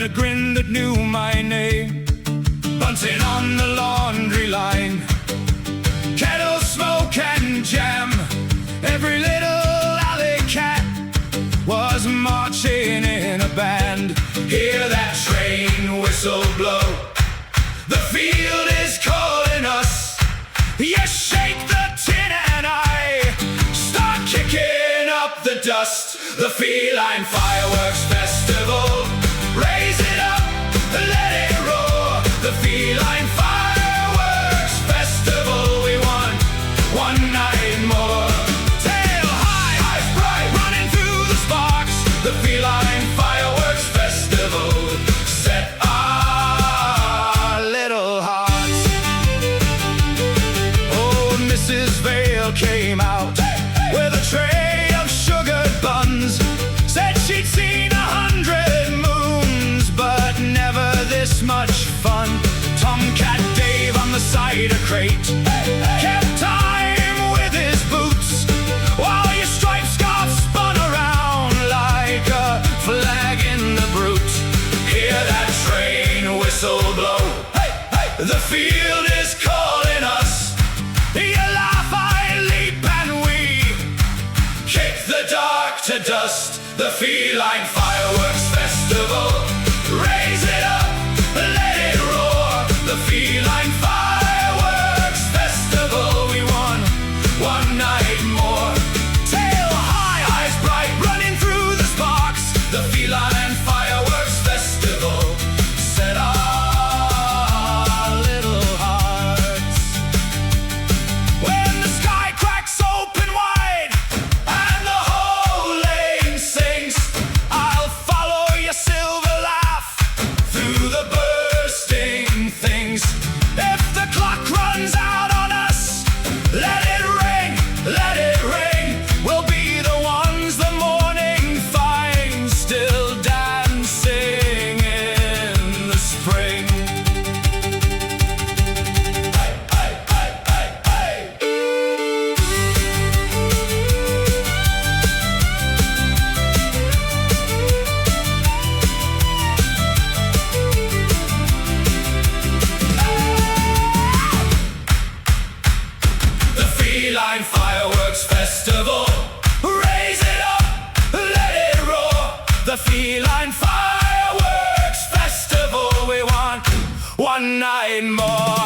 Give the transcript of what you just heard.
and a grin that knew my name. Bunting on the laundry line, kettle smoke and jam. Every little alley cat was marching in a band. Hear that train whistle blow, the field is calling us. Yes, shake the tin and I start kicking up the dust. The Feline Fireworks Festival, raise it up, let it roar. The Feline Fireworks Festival, we want one night more. Tail high, eyes bright, running through the sparks. The Feline Fireworks Festival, set our little hearts. Old Mrs. Vale came out with a tray of sugared buns. Said she'd seen 100 moons, but never this much fun. Tomcat Dave on the cider crate kept time with his boots, while your striped scarf spun around like a flag in the brute. Hear that train whistle blow, hey, hey, the field is calling us. You laugh, I leap, and we kick the dark to dust. The Feline Fireworks Festival, raise it up, let it roar. The Feline Fireworks Festival, we want one night more. Tail high, eyes bright, running through the sparks. The Feline Fireworks Festival, set our little hearts. When the sky cracks open wide and the whole lane sings, I'll follow your silver laugh through the bursting things. If the clock runs out on us, let it ring, let it ring. We'll be the ones the morning finds, still dancing in the spring. Hey, hey, hey, hey, hey. The Feline Fireworks Festival, raise it up, let it roar. The Feline Fireworks Festival, we want one night more.